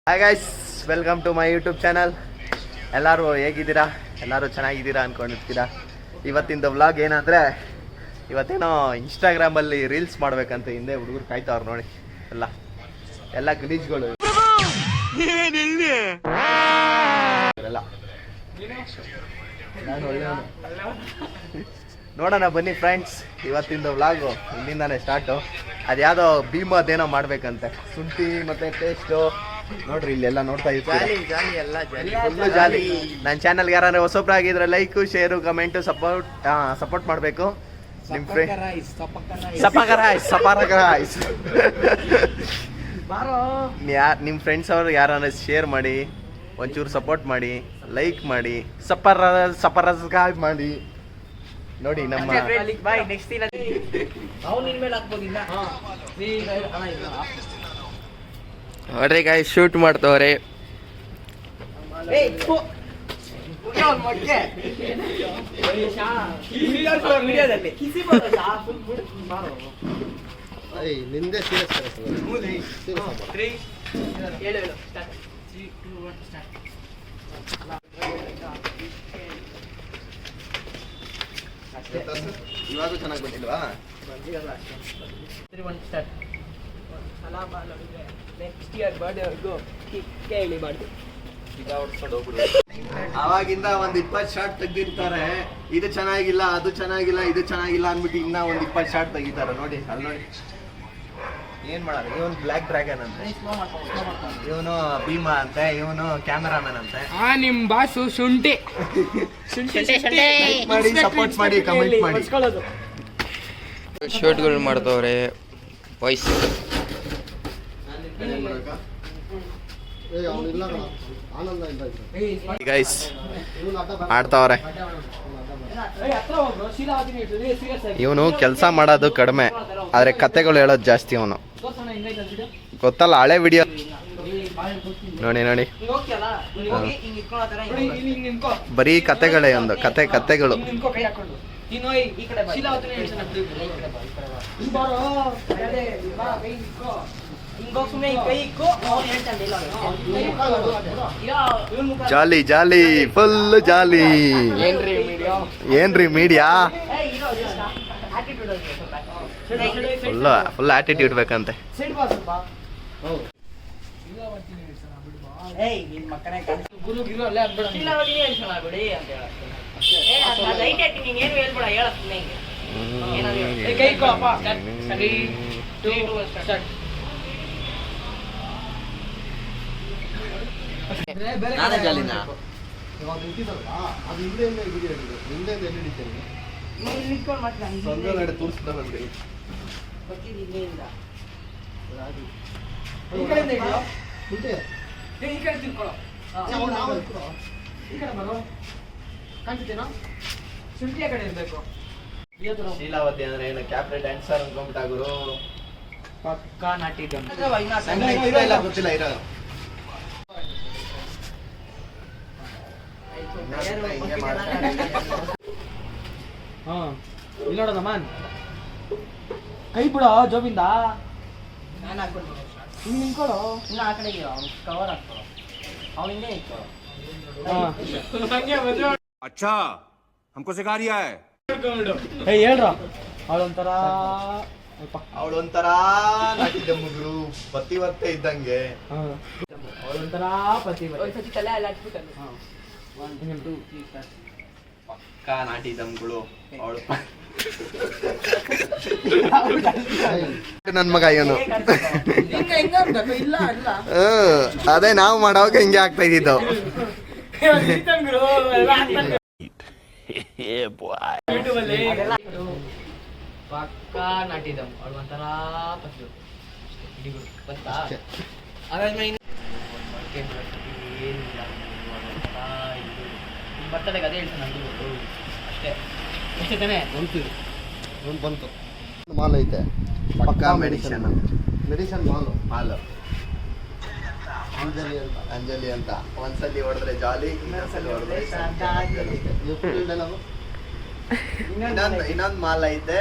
Hi guys, welcome to my YouTube channel. ಎಲ್ಲರೂ ಹೇಗಿದ್ದೀರಾ? ಎಲ್ಲರೂ ಚೆನ್ನಾಗಿದ್ದೀರಾ ಅಂದ್ಕೊಂಡಿರ್ತೀರಾ. ಇವತ್ತಿಂದ ವ್ಲಾಗ್ ಏನಂದರೆ, ಇವತ್ತೇನೋ ಇನ್ಸ್ಟಾಗ್ರಾಮಲ್ಲಿ ರೀಲ್ಸ್ ಮಾಡ್ಬೇಕಂತ ಹಿಂದೆ ಹುಡುಗರು ಕಾಯ್ತಾವ್ರು ನೋಡಿ. ಎಲ್ಲ ಗಲೀಜ್ಗಳು ನೋಡೋಣ ಬನ್ನಿ ಫ್ರೆಂಡ್ಸ್. ಇವತ್ತಿಂದ ವ್ಲಾಗು ಇಲ್ಲಿಂದಾನೆ ಸ್ಟಾರ್ಟು. ಅದ್ಯಾವುದೋ ಭೀಮದೇನೋ ಮಾಡ್ಬೇಕಂತೆ, ಶುಂಠಿ ಮತ್ತು ಟೇಸ್ಟು ನೋಡ್ರಿ. ಇಲ್ಲೆಲ್ಲ ನೋಡ್ತಾ ಇರ್ತೀವಿ, ಫುಲ್ಲು ಜಾಲಿ. ನನ್ನ ಚಾನಲ್ಗೆ ಯಾರು ಹೊಸೊಬ್ರಾಗಿದ್ರೆ ಲೈಕು, ಶೇರು, ಕಮೆಂಟು, ಸಪೋರ್ಟ್ ಮಾಡಬೇಕು. ನಿಮ್ಮ ನಿಮ್ಮ ಫ್ರೆಂಡ್ಸ್ ಅವರು ಯಾರನ್ನ ಶೇರ್ ಮಾಡಿ, ಒಂಚೂರು ಸಪೋರ್ಟ್ ಮಾಡಿ, ಲೈಕ್ ಮಾಡಿ, ಸಪರಸ್ಕ್ರೈಬ್ ಮಾಡಿ. ನೋಡಿ ನಮ್ಮ ನೋಡ್ರಿ ಗಾಯ್ಸ್, ಶೂಟ್ ಮಾಡ್ತವ್ರೆ. ನಿಂದೆ ಇವಾಗ ಚೆನ್ನಾಗಿ ಬಂದಿಲ್ವಾ? ಅವಾಗಿಂದ ಒಂದ್ 20 ಶಾರ್ಟ್ ತೆಗ್ದಿರ್ತಾರೆ. ಇದು ಚೆನ್ನಾಗಿಲ್ಲ, ಅದು ಚೆನ್ನಾಗಿಲ್ಲ, ಇದು ಚೆನ್ನಾಗಿಲ್ಲ ಅಂದ್ಬಿಟ್ಟು ಇನ್ನ ಒಂದ್ 20 ಶಾರ್ಟ್ ತೆಗಿತಾರೆ. ನೋಡಿ ಅಲ್ಲಿ ನೋಡಿ ಏನ್ ಮಾಡೋದು. ಇವನು ಬ್ಲ್ಯಾಕ್ ಡ್ರ್ಯಾಗನ್ ಅಂತೆ, ಇವನು ಭೀಮಾ ಅಂತೆ, ಇವನು ಕ್ಯಾಮರಾಮನ್ ಅಂತೆ. ನಿಮ್ ಬಾಸು ಶುಂಠಿ ಮಾಡಿ, ಸಪೋರ್ಟ್ ಮಾಡಿ, ಕಮೆಂಟ್ ಮಾಡಿ. ಶರ್ಟ್ಗಳು ಮಾಡ್ತವ್ರೆ ವಾಯ್ಸ್. ಗೈಸ್ ಆಡ್ತಾವ್ರೆ. ಇವನು ಕೆಲಸ ಮಾಡೋದು ಕಡಿಮೆ, ಆದ್ರೆ ಕತೆಗಳು ಹೇಳೋದು ಜಾಸ್ತಿ. ಅವನು ಗೊತ್ತಲ್ಲ, ಹಳೆ ವಿಡಿಯೋ ನೋಡಿ ನೋಡಿ, ಬರೀ ಕತೆಗಳೇ, ಒಂದು ಕತೆಗಳು. ಜಾಲಿ ಜಾಲಿ, ಫುಲ್ ಜಾಲಿ. ಏನ್ರಿ ಮೀಡಿಯಾ? ಫುಲ್ ಆಟಿಟ್ಯೂಡ್ ಬೇಕಂತೆ. ನಾನೇ ಜಾಲಿನ ಶೀಲಾವತಿ ಅಂದ್ರೆ ಏನು ಕ್ಯಾಪ್ರೆ ಡ್ಯಾನ್ಸರ್ ಅನ್ಕೊಂಡ್ಬಿಟ್ಟಾಗುರು. ಪಕ್ಕಾ ನಾಟಿ ಗೊತ್ತಿಲ್ಲ ಇರೋ. ಇಲ್ಲಿ ನೋಡೋಣ ಮಾನ್, ಕೈ ಬಿಡ ಜೋಬಿಂದ. ಹಿಂಗ್ ನಿಂತ್ಕೊಳ್ಳೋ, ಇನ್ನು ಆ ಕಡೆಗೆ ಕವರ್ ಹಾಕ್ಕೊಳ್ಳೋ, ಅವ್ನು ಹಿಂಗೆ ಇಟ್ಕೊಳ್ಳೋ. अच्छा हमको सिखा रिया है. ಹೇಳ್ರ ಅವಳೊಂಥರ ನಟಿದಮ್ಮಗಳು ಪತಿವತ್ತೆ ಇದ್ದಂಗೆ. ಅವಳೊಂಥರ ಪಕ್ಕಾ ನಾಟಿದಮ್ಗಳು ಅವಳು. ನನ್ ಮಗ ಇವನು. ಅದೇ ನಾವು ಮಾಡೋವಾಗ ಹಿಂಗೆ ಆಗ್ತಾ ಇದ್ದಿದ್ದು. ಪಕ್ಕಾ ನಾಟಿದಮ್ ಅವಳು ಒಂಥರ ಪಸಲು ಗೊತ್ತಾ. ಬರ್ತಡೆ ಅದೇ ಹೇಳ್ತಾನೆ ನಂದು ಗೊತ್ತು ಅಷ್ಟೇ. ಅಷ್ಟೇ ತಾನೇ ಬಂತು. ಮಾಲ್ ಐತೆ, ಪಕ್ಕಾ ಮೆಡಿಷನ್ ಮಾಲು. ಅಂಜಲಿ ಅಂತ ಒಂದ್ಸಲಿ ಹೊಡೆದ್ರೆ ಜಾಲಿ, ಇನ್ನೊಂದ್ಸಲಿ ಹೊಡೆದ್ರೆ ಇನ್ನೊಂದು ಮಾಲ್ ಐತೆ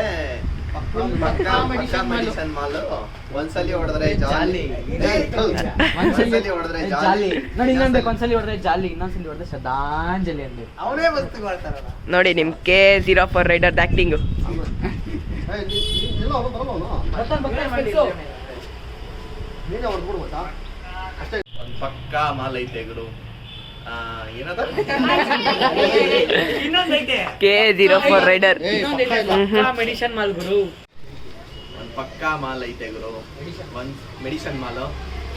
ಮೆಡಿಸನ್ ಮಾಲ್ ಒಂದ್ಸಲಿ ಹೊಡೆದ್ರೆ ಜಾಲಿ, ಒಂದ್ಸಲಿ ಹೊಡೆದ್ರೆ ಜಾಲಿ ನೋಡಿ, ಇನ್ನೊಂದು ಒಂದ್ಸಲಿ ಹೊಡೆದ್ರೆ ಜಾಲಿ, ಇನ್ನೊಂದ್ಸಲಿ ಹೊಡೆದ್ರೆ ಶ್ರದ್ಧಾಂಜಲಿ ಅಂದೆ. ಅವನೇ ವಸ್ತು ಮಾಡ್ತಾರಲ್ಲ. ನೋಡಿ ನಿಮ್ K04 ರೈಡರ್ ಆಕ್ಟಿಂಗ್. ನೀನೇ ಹೊಡ್ಬಿಡು ಗೊತ್ತಾ ಅಷ್ಟೇ. ಒಂದ್ ಪಕ್ಕಾ ಮಾಲ್ ಐತೆ ಗುರು. ಏನದ ಇನ್ನೊಂದೈತೆ K04 ರೈಡರ್. ಮೆಡಿಷನ್ ಮಾಲ್ ಗುರು. ಒಂದ್ ಪಕ್ಕಾ ಮಾಲ್ ಐತೆ ಗುರು. ಒಂದ್ ಮೆಡಿಸನ್ ಮಾಲ್.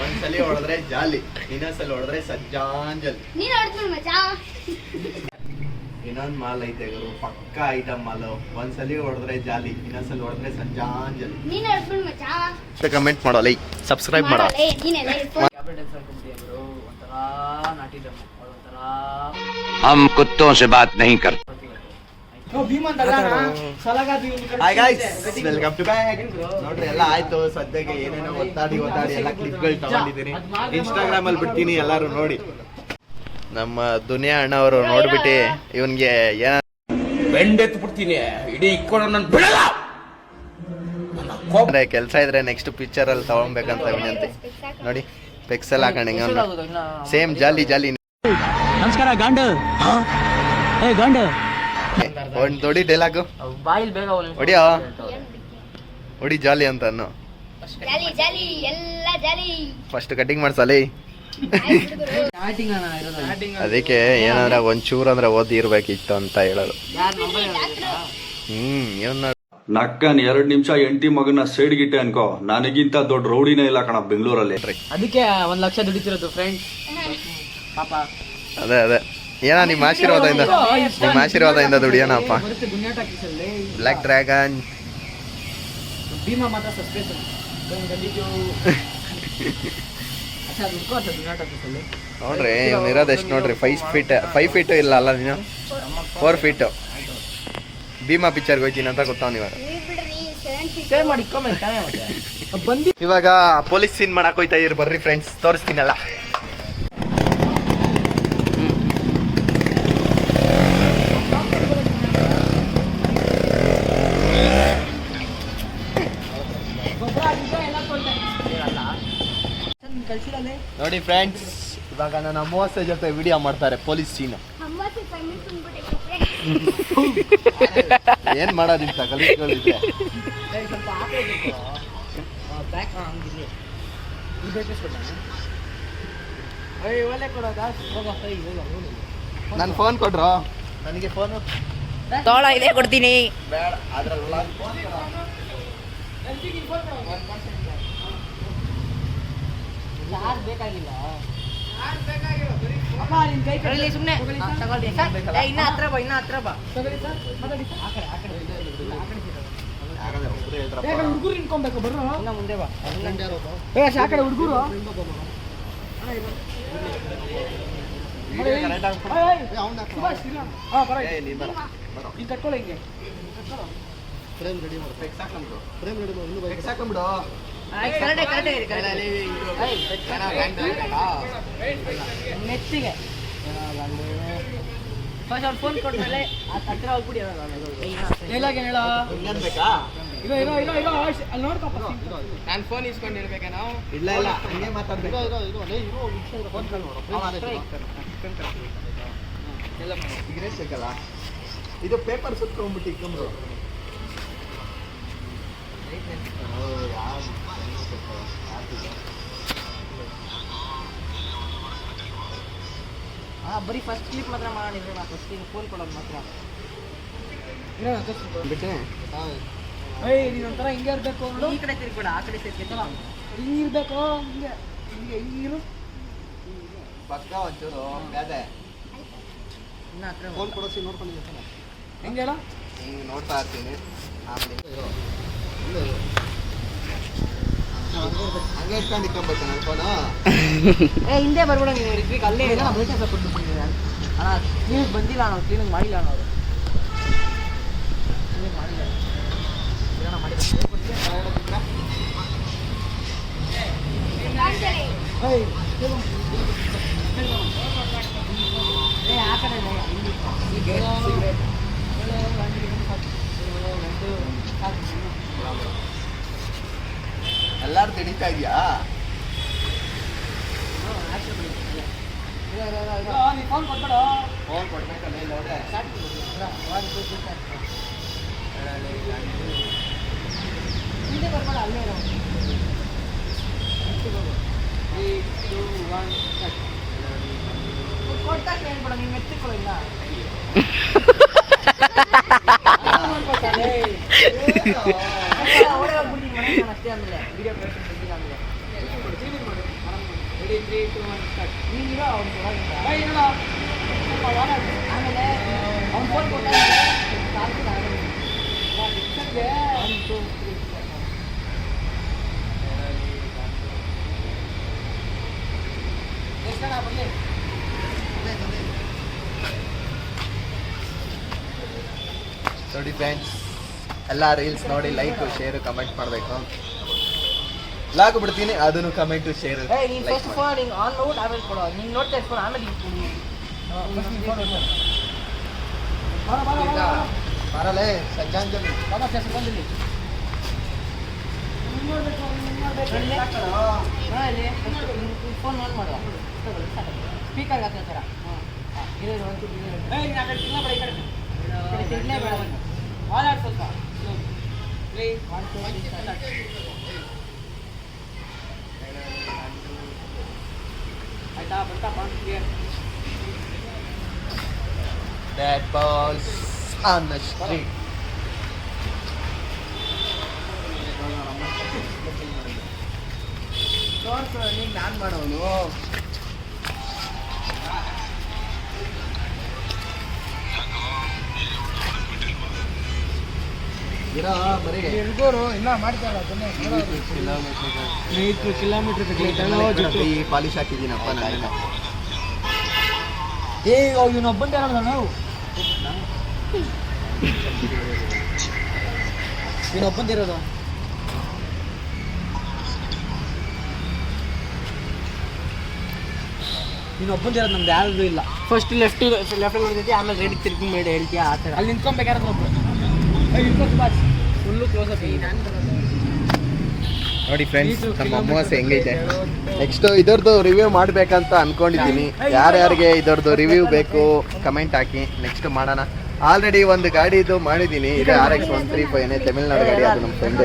ಒಂದ್ಸಲಿ ಹೊಡೆದ್ರೆ ಜಾಲಿ, ಇನ್ನೊಂದ್ಸಲಿ ಹೊಡೆದ್ರೆ ಸಜ್ಜಾಂಜಲಿ. ಇನ್ನೊಂದ್ ಮಾಲ್ ಐತೆ ಗುರು, ಪಕ್ಕಾ ಐಟಮ್ ಮಾಲ್. ಒಂದ್ಸಲಿ ಹೊಡೆದ್ರೆ ಜಾಲಿ, ಇನ್ನೊಂದ್ಸಲಿ ಹೊಡೆದ್ರೆ ಸಜ್ಜಾಂಜಲಿ. ಕಮೆಂಟ್ ಮಾಡೋ, ಲೈಕ್, ಸಬ್ಸ್ಕ್ರೈಬ್ ಮಾಡೋ. हम कुत्तों से बात नहीं करते. Hi guys, welcome to back. ನೋಡ್ರಿ ಎಲ್ಲ ಆಯ್ತು, ಸದ್ಯಕ್ಕೆ ಏನೇನೋ ಒತ್ತಾಡಿ ಎಲ್ಲ ಕ್ಲಿಪ್ಗಳು ತಗೊಂಡಿದ್ದೀನಿ. ಇನ್ಸ್ಟಾಗ್ರಾಮ್ ಅಲ್ಲಿ ಬಿಡ್ತೀನಿ, ಎಲ್ಲಾರು ನೋಡಿ. ನಮ್ಮ ದುನಿಯಾ ಅಣ್ಣವರು ನೋಡ್ಬಿಟ್ಟು ಇವನ್ಗೆ ಏನ ಬೆಂಡೆತ್ತು ಬಿಡ್ತೀನಿ, ಇಡೀ ಇಕ್ಕೊಂಡು ನನ್ನ ಬಿಡಲ್ಲ. ಕೆಲಸ ಇದ್ರೆ ನೆಕ್ಸ್ಟ್ ಪಿಕ್ಚರ್ ಅಲ್ಲಿ ತಗೊಳ್ಬೇಕಂತ ವಿನಂತಿ. ನೋಡಿ ಪೆಕ್ಸೆಲ್ ಹಾಕೊಂಡಿ ಸೇಮ್ ಜಾಲಿ ಜಾಲಿ. ನಮಸ್ಕಾರ ಗಾಂಡು. ಗಾಂಡು ಒಂದ್ ದೊಡ್ಡಿ ಡೈಲಾಗು ಬಾಯಿಲ್ ಬೇಗ ಹೊಡಿಯೋ, ಹೊಡಿ ಜಾಲಿ ಅಂತ ಅನ್ನು. ಫಸ್ಟ್ ಕಟಿಂಗ್ ಮಾಡ್ಸಲಿ. ಅದಕ್ಕೆ ಏನಾದ್ರೆ ಒಂಚೂರು ಅಂದ್ರೆ ಓದಿ ಇರ್ಬೇಕಿತ್ತು ಅಂತ ಹೇಳೋದು. ಏನ್ ನಕ್ಕನ್ 2 ನಿಮಿಷ ಎಂಟಿ ಮಗನ ಸೈಡ್ ಗಿಟ್ಟೆ ಅನ್ಕೋ, ನನಗಿಂತ ದೊಡ್ಡ ರೌಡಿನೇ ಇಲ್ಲ ಕಣ ಬೆಂಗಳೂರಲ್ಲಿ. ಅದಕ್ಕೆ 1 ಲಕ್ಷ ದುಡಿತಿರೋದು ಫ್ರೆಂಡ್ಸ್ ಪಾಪ. ಅದೇ ಏನ ನಿಮ್ಮ ಆಶೀರ್ವಾದದಿಂದ ದುಡಿಯೋಣಪ್ಪ. ಬ್ಲ್ಯಾಕ್ ಡ್ರ್ಯಾಗನ್ ಭೀಮಾ ಮಾತ್ರ ಸಸ್ಪೆನ್ಸ್ ನೋಡ್ರಿ, ಇವ್ನು ಇರೋದು ಎಷ್ಟು ನೋಡ್ರಿ, 5 ಫೀಟ್ ಇಲ್ಲ ಅಲ್ಲ, ನೀನು 4 ಫೀಟ್. ಭೀಮಾ ಪಿಕ್ಚರ್ಗೆ ಹೋಗ್ತೀನಿ ಅಂತ ಗೊತ್ತಾವ್ ಇವಾಗ. ಇವಾಗ ಪೊಲೀಸ್ ಸೀನ್ ಮಾಡಕ್ ಹೋಯ್ತಾ ಇರ್, ಬರ್ರಿ ಫ್ರೆಂಡ್ಸ್, ತೋರಿಸ್ತೀನಲ್ಲ. ನೋಡಿ ಫ್ರೆಂಡ್ಸ್, ಇವಾಗ ನನ್ನ ಅಮಾವಾಸ್ಯೆ ಜೊತೆ ವಿಡಿಯೋ ಮಾಡ್ತಾರೆ ಪೊಲೀಸ್ ಸೀನ್. ಏನ್ ಮಾಡೋದಿಲ್ಲ, ಕಲಿಸ್ಕೊಳ್ಳಿದ್ರೆ ನನ್ ಫೋನ್ ಕೊಡ್ರು, ನನಗೆ ಫೋನು ತೋಳ ಇದೆ ಕೊಡ್ತೀನಿ. ಬೇಡ, ಅದ್ರಲ್ಲ ಬೇಕಾಗಿಲ್ಲ. ಇನ್ನ ಹತ್ರ ಬಾ. ಹುಡುಗರು ನಿಂತ್ಕೊಬೇಕು, ಬರ್ರು ಮುಂದೆ ಬಾ. ಆ ಕಡೆ ಹುಡುಗರು ಕಟ್ಕೊಳ್ಳಿ ಹಿಂಗೆ. ಫ್ರೇಮ್ ರೆಡಿ ಮಾಡು, ಫ್ರೇಮ್ ರೆಡಿ ಮಾಡು, ಇನ್ನೂ ಬೈಕ್ ಸಾಕೊಂಬಿಡು. ನೆಚ್ಚಿಗೆ ಫೋನ್ ಕೊಟ್ಮೇಲೆ ಹತ್ರ ಹೋಗ್ಬಿಡಿ. ಹೇಳೋ ಇನ್ನೇನ್ ಬೇಕಾ? ಇರೋ ಅಲ್ಲಿ ನೋಡ್ಕಪ್ಪ. ನಾನು ಫೋನ್ ಇಸ್ಕೊಂಡಿರ್ಬೇಕಾ ನಾವು? ಇಲ್ಲ ಹಂಗೆ ಮಾತಾಡ್ಬೇಕು. ಸಿಗರೇಟ್ ಬೇಕಲ್ಲ, ಇದು ಪೇಪರ್ ಸುತ್ಕೊಂಡ್ಬಿಟ್ಟು ಇಕ್ಕೊಂಡ್ರು. ಬರೀ ಫಸ್ಟ್ ಕ್ಲಿಪ್ ಮಾತ್ರ ಮಾಡಿದ್ರೆ ನಾ ಫಸ್ಟ್ ಫೋನ್ ಕೊಡೋದು ಮಾತ್ರ. ಬಿಟ್ಟೆ ನೀನು ಒಂಥರ ಹಿಂಗೆ ಇರಬೇಕು, ಈ ಕಡೆ ತಿರ್ಬೇಡ, ಆ ಕಡೆ ತಿರ್ಬೇಕಲ್ಲ, ಹಿಂಗೆ ಇರಬೇಕು, ಹಿಂಗಿರು ಪಕ್ಕ ಒಂಚೂರು ಅದೇ ಇನ್ನ ಹತ್ರ ಫೋನ್ ಕೊಡೋಸಿ ನೋಡ್ಕೊಂಡಿದ್ದೀನಿ. ಹೆಂಗೆ ಹೇಳ, ಹಿಂಗೆ ನೋಡ್ತಾ ಇರ್ತೀನಿ. ಆಮೇಲೆ ಹಂಗೆ ಇಟ್ಕೊಂಡು ಇಕ್ಕೊಂಬೇಕು ನನ್ನ ಫೋನು. ಹಿಂದೆ ಬರ್ಬೇಡ ನೀನು, ರಿತ್ವಿಕ್ ಅಲ್ಲೇ ಇಲ್ಲ, ಬ್ರೇಕಪ್ ಕೊಟ್ಬಿಟ್ಟಿದ್ದೀನಿ ಅಣ್ಣ. ಕ್ಲೀನಿಕ್ ಬಂದಿಲ್ಲ ನಾವು, ಕ್ಲೀನಿಕ್ ಮಾಡಿಲ್ಲ ಅಣ್ಣ ಅವರು, ಕ್ಲೀನಿಕ್ ಮಾಡಿಲ್ಲ. ಆ ಕಡೆ ಸಿಗರೇಟ್ ನಡೀತಾ ಇದೆಯಾ? ಫೋನ್ ಕೊಟ್ಬಿಡ. ಫೋನ್ ಕೊಡ್ಬೇಕಲ್ಲ ಇಲ್ಲಿ ಹೋದ್ರೆ. ಹಿಂದೆ ಬರ್ಬೇಡ, ಅಲ್ಲೇ ಇರೋ. 3, 2, 1 ಸ್ಟಾರ್ಟ್. ಕೊಡ್ತಾ ಕೇಳ್ಬೇಡ, ನೀನು ಮೆತ್ತಿಕೊಳ್ಳ ಇಲ್ಲ. ಅಷ್ಟೇ ಆಮೇಲೆ ವಿಡಿಯೋ ಆಮೇಲೆ ರೆಡಿ 3, 2, 1 ಸ್ಟಾರ್ಟ್. ನೀನಿರೋ ಅವ್ನು ಆಮೇಲೆ ಅವ್ನು ಫೋನ್ ಕೊಟ್ಟ ಬರಲಿ. ನೋಡಿ ಫ್ರೆಂಡ್ಸ್, ಎಲ್ಲ ರೀಲ್ಸ್ ನೋಡಿ ಲೈಕ್ ಶೇರ್ ಕಮೆಂಟ್ ಮಾಡಬೇಕು. ಲಾಗ್ ಬಿಡ್ತೀನಿ, ಅದನ್ನು ಕಮೆಂಟ್ ಶೇರ್. ನೀನು ಫಸ್ಟ್ ಫೋನ್ ಹಿಂಗೆ ಆನ್ ಮಾಡ್ಬಿಟ್ಟು ಆಮೇಲೆ ಕೊಡೋ. ನೀನು ನೋಡ್ತಾ ಇರ್ಕೊಂಡು ಆಮೇಲೆ ಬರಲೇ ಸಂಜಾಂಜಲಿ ಬಂದಿಲ್ಲಿ ಫೋನ್ ಆನ್ ಮಾಡುವ. ಸ್ಪೀಕರ್ ಹಾಕೋ ಥರ. ಇರೋದು ಒಂದು ತಿರ್ಗಲೇ ಬೇಡ. ಮಾತಾಡಿ ಸ್ವಲ್ಪ. 3, 1, 2, 3 ಸ್ಟಾರ್ಟ್. ಆಯ್ತಾ? ಬರ್ತಾ bond clear. That balls on the street. ತೋರ್ಸು, ನೀನು ನಾನು ಮಾಡೋನು. ಇರೋ ಬರೀ ಹುಡುಗರು ಇನ್ನ ಮಾಡ್ತಾರಲ್ಲ ಕಿಲೋಮೀಟರ್ ಈ ಪಾಲಿಶ್ ಹಾಕಿದ್ದೀನಪ್ಪ ನಾನು. ಏ ಇವನೊಬ್ಬಂದೇ ಹೇಳೋಣ ನಾವು. ಇವನೊಬ್ಬಂದಿರೋದು ಇನ್ನೊಬ್ಬಂದಿರೋದು ನಮ್ದು ಯಾರು ಇಲ್ಲ. ಫಸ್ಟ್ ಲೆಫ್ಟ್ ನೋಡ್ತೈತಿ, ಆಮೇಲೆ ರೆಡಿ ತಿರ್ಗಿ ಮಾಡಿ ಹೇಳ್ತೀಯ ಆ ಥರ. ಅಲ್ಲಿ ನಿಂತ್ಕೊಬೇಕಾದ್ರೆ ಫುಲ್ಲು ಕ್ಲೋಸ್ ಅಪ್. ನೋಡಿ ಫ್ರೆಂಡ್ಸ್, ನಮ್ಮ ಅಮಾವಾಸ್ಯೆ ಹೆಂಗೈತೆ. ನೆಕ್ಸ್ಟ್ ಇದರದ್ದು ರಿವ್ಯೂ ಮಾಡಬೇಕಂತ ಅನ್ಕೊಂಡಿದ್ದೀನಿ. ಯಾರ್ಯಾರಿಗೆ ಇದರದ್ದು ರಿವ್ಯೂ ಬೇಕು ಕಮೆಂಟ್ ಹಾಕಿ, ನೆಕ್ಸ್ಟ್ ಮಾಡೋಣ. ಆಲ್ರೆಡಿ ಒಂದು ಗಾಡಿದು ಮಾಡಿದ್ದೀನಿ, ಇದೆ RX 135 ತಮಿಳ್ನಾಡು ಗಾಡಿ, ಅದು ನಮ್ಮ ಫ್ರೆಂಡ್ದು.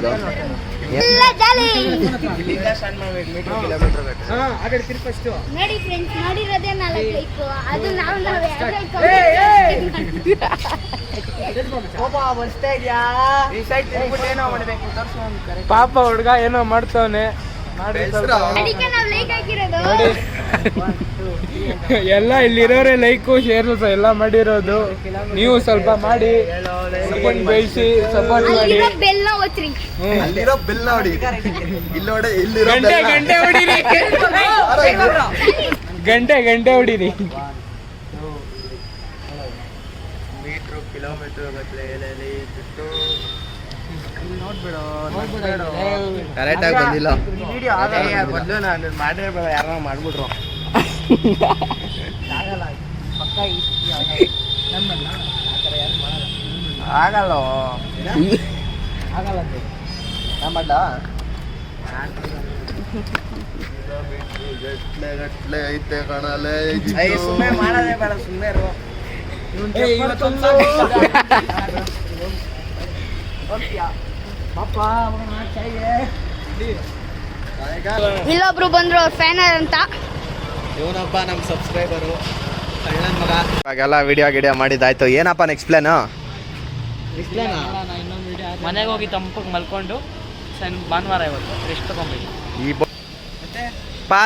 ಇಲ್ಲಿಂದ ಸ್ಟಾರ್ಟ್ ಮಾಡ್ಬೇಕು, ಮೀಟರ್ ಕಿಲೋಮೀಟರ್ ಬೇಕು. ಆ ಕಡೆ ತಿರ್ಗಿ ಫಸ್ಟು. ನೋಡಿ ಫ್ರೆಂಡ್ಸ್, ನೋಡಿರೋದೇ 4 ಲೈಕ್. ಅದು ನಾವು ಬರ್ಸ್ತಾ ಇದೆಯಾ? ಈ ಸೈಡ್ ತಿರ್ಗ್ಬಿಟ್ಟು ಏನೋ ಮಾಡ್ಬೇಕು ತೋರ್ಸು. ಪಾಪ ಹುಡುಗ ಏನೋ ಮಾಡ್ತಾವನೆ. ಅದಕ್ಕೆ ನಾವು ಲೈಕ್ ಹಾಕಿರೋದು. ಎಲ್ಲ ಇಲ್ಲಿರೋರೆ ಲೈಕು ಶೇರ್ ಎಲ್ಲ ಮಾಡಿರೋದು. ನೀವು ಸ್ವಲ್ಪ ಮಾಡಿ ಬೆಳೆಸಿ ಸಪೋರ್ಟ್ ಮಾಡಿ. ಅಲ್ಲಿರೋ ಬೆಲ್ನ ಒತ್ರಿ. ಅಲ್ಲಿರೋ ಬಿಲ್ ನೋಡಿ, ಇಲ್ಲಿ ನೋಡಿ, ಇಲ್ಲಿರೋ ಗಂಟೆ ಹೊಡೀರಿ. ಗಂಟೆ ಹೊಡೀರಿ. ಮೀಟ್ರು ಕಿಲೋಮೀಟರ್ ಕರೆಕ್ಟ್ ಆಗಿ ಬಂದಿಲ್ಲ. ಮೊದಲು ನಾನು ಮಾಡಿರ್ಬೇಡ, ಯಾರು ಮಾಡ್ಬಿಟ್ರು. ಆಗಲ್ಲ ನಮ್ಮಡ್ಡ ಗಟ್ಲೆ ಐತೆ ಕಣಲೆ. ಸುಮ್ಮನೆ ಮಾಡೋದೇ ಬೇಡ, ಸುಮ್ಮನೆ ಇರು. ಇಲ್ಲೊಬ್ರು ಬಂದ್ರು, ಅವ್ರ ಫ್ಯಾನರ್ ಅಂತ. ಇವನಪ್ಪ ನಮ್ಮ ಸಬ್ಸ್ಕ್ರೈಬರು, ಸಣ್ಣನ್ ಮಗ. ಇವಾಗೆಲ್ಲ ವಿಡಿಯೋ ಮಾಡಿದ್ದಾಯ್ತು. ಏನಪ್ಪ ನೆಕ್ಸ್ಟ್ ಪ್ಲಾನು? ಮನೆಗೆ ಹೋಗಿ ತಂಪಗೆ ಮಲ್ಕೊಂಡು ಭಾನುವಾರ ಇವತ್ತು ರೆಸ್ಟ್ ತಗೊಂಬೇಕು. ಈ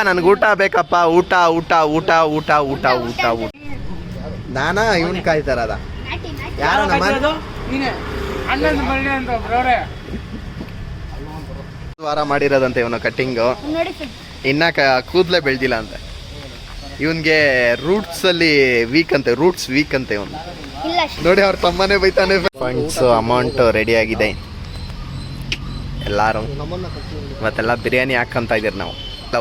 ನನಗೆ ಊಟ ಬೇಕಪ್ಪ, ಊಟ ಊಟ ಊಟ ಊಟ ಊಟ ಊಟ ಊಟ. ನಾನಾ ಇವನ್ ಕಾಯ್ತಾರದ ನಾಟಿ ನಾಟಿ. ಯಾರು ನಮ್ಮ ನೀನೆ ಅಣ್ಣನ ಬರ್ಡೇ ಅಂತ ಬ್ರೋರೆ ವಾರ ಮಾಡಿರೋದಂತೆ ಇವನು ಕಟ್ಟಿಂಗು. ನೋಡಿ friends. ಇನ್ನ ಕೂದಲೇ ಬೆಳೆದಿಲ್ಲ ಅಂತ. ಇವನ್ಗೆ ರೂಟ್ಸ್ ಅಲ್ಲಿ ವೀಕ್ ಅಂತೆ, ರೂಟ್ಸ್ ವೀಕ್ ಅಂತೆ ಇವನು. ಇಲ್ಲ ನೋಡಿ ಅವ್ರ ತಮ್ಮನೇ ಬೈತಾನೆ. ಫಂಡ್ಸ್ ಅಮೌಂಟ್ ರೆಡಿ ಆಗಿದೆ. ಎಲ್ಲಾರು ಇವತ್ತೆಲ್ಲ ಬಿರಿಯಾನಿ ಹಾಕಂತ ಇದೀರಿ ನಾವು.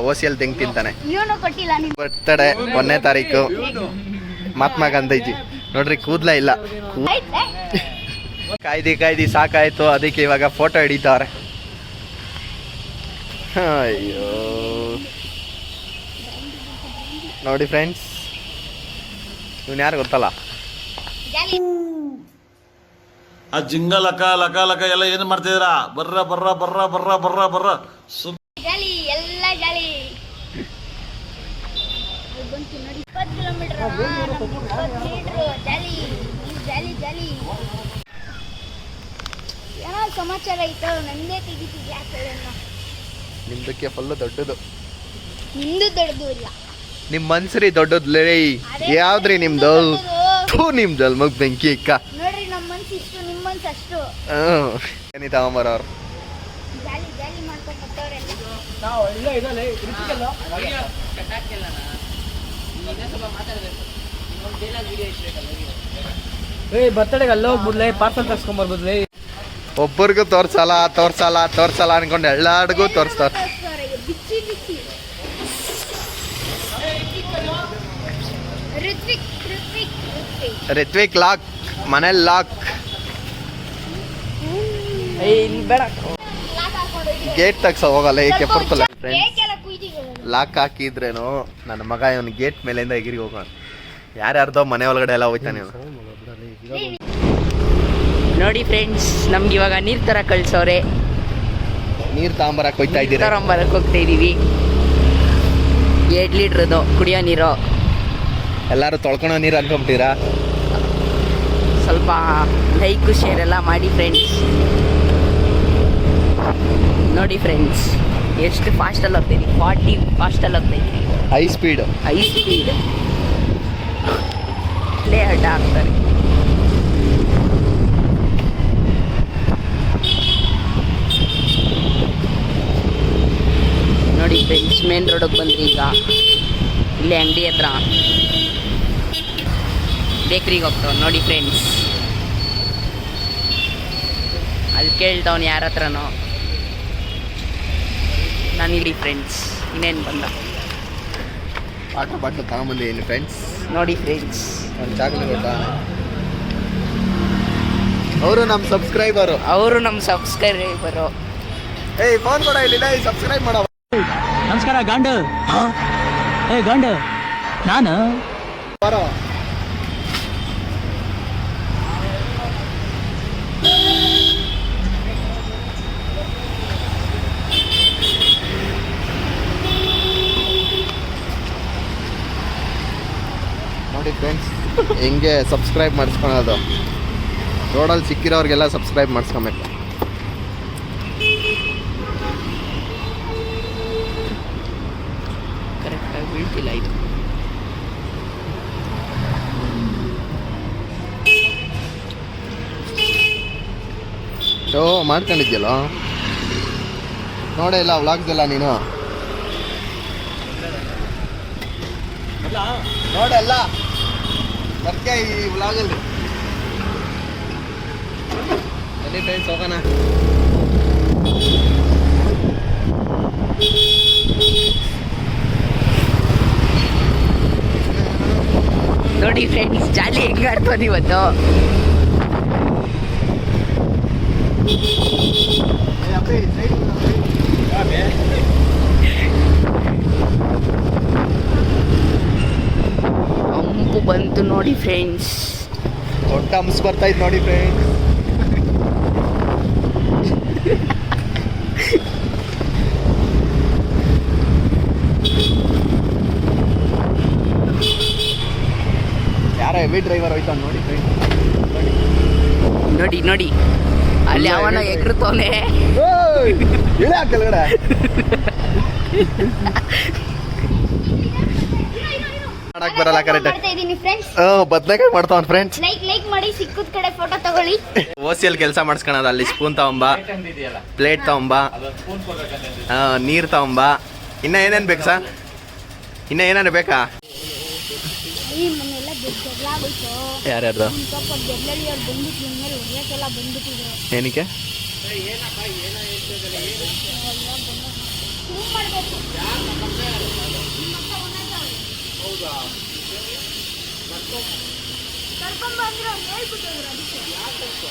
ಓಸಿಯಲ್ಲಿ ತೆಂಗ್ ತಿಂತಾನೆ. ಇವನು ಕೊಟ್ಟಿಲ್ಲ ನೀನು. ಬರ್ತಡೆ 1ನೇ ತಾರೀಕು, ಮಹಾತ್ಮ ಗಾಂಧೀಜಿ. ನೋಡ್ರಿ ಕೂದಲೇ ಇಲ್ಲ. ಕಾಯ್ದಿ ಸಾಕಾಯ್ತು. ಅದಕ್ಕೆ ಇವಾಗ ಫೋಟೋ ಹಿಡಿತಾವ್ರೆ. ಅಯ್ಯೋ ನೋಡಿ ಫ್ರೆಂಡ್ಸ್, ಇವನು ಯಾರು ಗೊತ್ತಲ್ಲ? ಜಾಲಿ ಆ ಜಿಂಗ ಲಕ ಲಕ ಲಕ ಎಲ್ಲ ಏನು ಮಾಡ್ತಿದ್ದೀರಾ? ಬರ್ರ ಬರ್ರ ಬರ್ರ ಬರ್ರ ಬರ್ರ ಬರ್ರ ಜಾಲಿ ಎಲ್ಲ ಜಾಲಿ. 20 ಕಿಲೋಮೀಟರ್ ಜಾಲಿ ಜಾಲಿ ಜಾಲಿ. ಏನೋ ಸಮಾಚಾರ ಐತೋ ನಂದೇ ತೆಗಿತಿದ್ಯಾ ಯಾಕೆಲ್ಲ? ನಿಮ್ದಕ್ಕೆ ಫುಲ್ಲು ದೊಡ್ಡದು, ನಿಂದು ದೊಡ್ಡದು ಇಲ್ಲ. ನಿಮ್ಮ ಮನ್ಸರಿ ದೊಡ್ಡದ್ಲೇ. ಯಾವ್ದ್ರಿ ನಿಮ್ದು? ಥೂ, ನಿಮ್ ಜಲ್ಮಗ್ ಬೆಂಕಿ ಇಕ್ಕ. ನೋಡ್ರಿ ನಮ್ಮ ಮನ್ಸು ಇಷ್ಟು, ನಿಮ್ಮ ಮನ್ಸು ಅಷ್ಟು. ಏನಿ ತಗೊಂಬರೋರು ಜಾಲಿ ಜಾಲಿ ಮಾಡ್ಕೊಂಡು ಬರ್ತಾವ್ರೆ. ನಾವು ಇಲ್ಲ ಇದಲ್ಲ ರಿಚಿಕಲ್ಲ ಬರ್ತಡೆಗೆ ಅಲ್ಲ ಹೋಗ್ಬಿಡ್ಲೆ, ಪಾರ್ಸಲ್ ತರ್ಸ್ಕೊಂಬರ್ಬೋದ್ಲೆ. ಒಬ್ಬರಿಗೂ ತೋರ್ಸಲ್ಲ ತೋರ್ಸಲ್ಲ ತೋರ್ಸಲ್ಲ ಅನ್ಕೊಂಡು ಎಲ್ಲಾರ್ಗೂ ತೋರಿಸ್ತಾರೆ. ಬಿಚ್ಚಿ ಬಿಚ್ಚಿ. ಋತ್ವಿಕ್ ಋತ್ವಿಕ್ ಋತ್ವಿಕ್ ರಿತ್ವಿಕ್ ಲಾಕ್, ಮನೇಲಿ ಲಾಕ್. ಇಲ್ಲಿ ಬೇಡ. ಲಾಕ್ ಹಾಕೊಂಡು ಹೋಗಿ. ಗೇಟ್ ತಗ್ಸ ಹೋಗಲ್ಲ, ಏಕೆ ಬರ್ತಲ್ಲ ಕೇಕ್ ಎಲ್ಲ ಕುಯ್ದಿಗಳು. ಲಾಕ್ ಹಾಕಿದ್ರೇನು ನನ್ನ ಮಗ ಇವನು ಗೇಟ್ ಮೇಲಿಂದ ಎಗಿರಿ ಹೋಗೋಣ. ಯಾರ್ಯಾರ್ದೋ ಮನೆ ಒಳಗಡೆ ಎಲ್ಲ ಹೋಯ್ತಾನೆ ಇವನು. ನೋಡಿ ಫ್ರೆಂಡ್ಸ್, ನಮ್ಗೆ ಇವಾಗ ನೀರ್ ತರ ಕಳ್ಸವ್ರೆ. ನೀರ್ ತಗೊಂಬರಕ್ ಹೋಯ್ತಾ ಇದ್ದೀರಾ? ತಗೊಂಬರಕ್ ಹೋಗ್ತಾ ಇದೀವಿ. 8 ಲೀಟ್ರದು ಕುಡಿಯೋ ನೀರು. ಎಲ್ಲಾರು ತೊಳ್ಕೊಳೋ ನೀರು ಅನ್ಕೊಂಬಿಟ್ಟಿರಾ? ಸ್ವಲ್ಪ ಲೈಕ್ ಶೇರ್ ಎಲ್ಲ ಮಾಡಿ ಫ್ರೆಂಡ್ಸ್. ನೋಡಿ ಫ್ರೆಂಡ್ಸ್, ಎಷ್ಟು ಫಾಸ್ಟಲ್ಲಿ ಹೋಗ್ತೀವಿ. 40 ಫಾಸ್ಟಲ್ಲಿ ಹೋಗ್ತಾಯಿದ್ವಿ. High speed. High speed play ಅಡ್ಡ ಹಾಕ್ತಾರೆ. ನೋಡಿ ಫ್ರೆಂಡ್ಸ್, ಮೇನ್ ರೋಡಿಗೆ ಬಂದ್ರಿ. ಈಗ ಇಲ್ಲೇ ಅಂಗಡಿ ಹತ್ರ ಬೇಕ್ರಿಗೆ ಹೋಗ್ತಾವ. ನೋಡಿ ಫ್ರೆಂಡ್ಸ್, ಅಲ್ಲಿ ಕೇಳ್ತಾವನು ಯಾರ ಹತ್ರನೋ. ನಾನು ಇಲ್ಲಿ ಫ್ರೆಂಡ್ಸ್, ಇನ್ನೇನು ಬಂದ. ವಾಟರ್ ಬಾಟ್ಲು ತಗೊಂಬಂದಿದ್ದೀನಿ ಫ್ರೆಂಡ್ಸ್. ನೋಡಿ ಫ್ರೆಂಡ್ಸ್, ಒಂದು ಚಾಕ್ಲೇಟ್ ಕೊಟ್ಟ. ಅವರು ನಮ್ಮ ಸಬ್ಸ್ಕ್ರೈಬರು. ಅವರು ನಮ್ಮ ಸಬ್ಸ್ಕ್ರೈಬರು. ಏಯ್ ಫೋನ್ ಕೊಡ, ಇಲ್ಲಿ ಸಬ್ಸ್ಕ್ರೈಬ್ ಮಾಡೋ. ನಮಸ್ಕಾರ ಗಂಡು. ಏ ಗಂಡು, ನಾನು ಬರೋ. ನೋಡಿ ಫ್ರೆಂಡ್ಸ್, ಹೆಂಗೆ ಸಬ್ಸ್ಕ್ರೈಬ್ ಮಾಡಿಸ್ಕೊಳೋದು. ರೋಡಲ್ಲಿ ಸಿಕ್ಕಿರೋರಿಗೆಲ್ಲ ಸಬ್ಸ್ಕ್ರೈಬ್ ಮಾಡಿಸ್ಕೊಬೇಕು. ಕರೆಕ್ಟಾಗಿ ಬೀಳ್ತಿಲ್ಲ ಇದು. ಓ ಮಾಡ್ಕೊಂಡಿದ್ಯಲ್ಲ, ನೋಡೇ ಇಲ್ಲ ವ್ಲಾಗ್ಸ್ ನೀನು? ನೋಡಲ್ಲ ಬರ್ತೀಯ ಈ ವ್ಲಾಗಲ್ಲಿ? ಬನ್ನಿ ಫ್ರೆಂಡ್ಸ್, ಹೋಗೋಣ. ನೋಡಿ ಫ್ರೆಂಡ್ಸ್, ಜಾಲಿ ಹೆಂಗೆ ಆಡ್ತಾನೆ ಇವತ್ತು. ಹಂಪು ಬಂತು ನೋಡಿ ಫ್ರೆಂಡ್ಸ್. ದೊಡ್ಡ ಹಂಸ್ ಬರ್ತಾ ಇದ್ ನೋಡಿ ಫ್ರೆಂಡ್ಸ್. ಯಾರೋ ಹೆವಿ ಡ್ರೈವರ್ ಹೋಯ್ತಾನೆ ನೋಡಿ ಫ್ರೆಂಡ್ಸ್. ನೋಡಿ ನೋಡಿ, ಅಲ್ಲಿ ಅವನ ಎಗ್ರುತ್ತವನೆ. ಇಳೆ ಕೆಳಗಡೆ. ಮಾಡಕ್ ಬರಲ್ಲ ಕರೆಕ್ಟ್. ಮಾಡ್ತಾ ಇದೀನಿ ಫ್ರೆಂಡ್ಸ್. ಬದ್ನೆಕಾಯಿ ಮಾಡ್ತಾವನ್ ಫ್ರೆಂಡ್ಸ್. ಲೈಕ್ ಮಾಡಿ, ಸಿಕ್ಕದ ಕಡೆ ಫೋಟೋ ತಗೊಳ್ಳಿ. ಓಸಿಯಲ್ಲಿ ಕೆಲಸ ಮಾಡಿಸ್ಕೊಳೋದು. ಅಲ್ಲಿ ಸ್ಪೂನ್ ತಗೊಂಬ, ಪ್ಲೇಟ್ ತಗೊಂಬ, ನೀರು ತಗೊಂಬ. ಇನ್ನ ಏನೇನು ಬೇಕು ಸರ್? ಇನ್ನ ಏನಾರು ಬೇಕಾ? ಈ ಮನೆಯೆಲ್ಲ ಜಗಳ ಆಗೋಯ್ತು. ಯಾರ್ಯಾರ್ದು? ಸ್ವಲ್ಪ ಜಗ್ಲಲ್ಲಿ ಅವ್ರು ಬಂದ್ಬಿಟ್ಟು ನಿಮ್ಮ ಮೇಲೆ ಹೊಡೆಯಕ್ಕೆಲ್ಲ ಬಂದ್ಬಿಟ್ಟಿದೆ. ಏನಕ್ಕೆ? ಶುರು ಮಾಡ್ಬೇಕು. ಕರ್ಕೊಂಡ್ಬಂದ್ರೆ ಅವ್ರು ಹೇಳ್ಬಿಟ್ಟವ್ರು ಅದಕ್ಕೆ.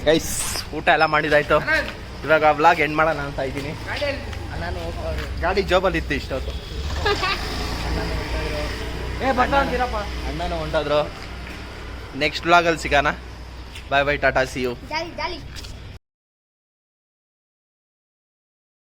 ಗೈಸ್, ಊಟ ಎಲ್ಲ ಮಾಡಿದಾಯ್ತು. ಇವಾಗ ವ್ಲಾಗ್ ಎಂಡ್ ಮಾಡೋಣ ಅಂತ ಇದ್ದೀನಿ. ನಾನು ಗಾಡಿ ಜೋಬಲ್ಲಿ ಇತ್ತು ಇಷ್ಟೊತ್ತು. ಬರ್ತಾ ಅಂತೀರಪ್ಪ. ಅಣ್ಣನೂ ಹೊಂಟೋದ್ರು. ನೆಕ್ಸ್ಟ್ ವ್ಲಾಗಲ್ಲಿ ಸಿಗೋಣ. Bye bye, tata, see you. Jolly jolly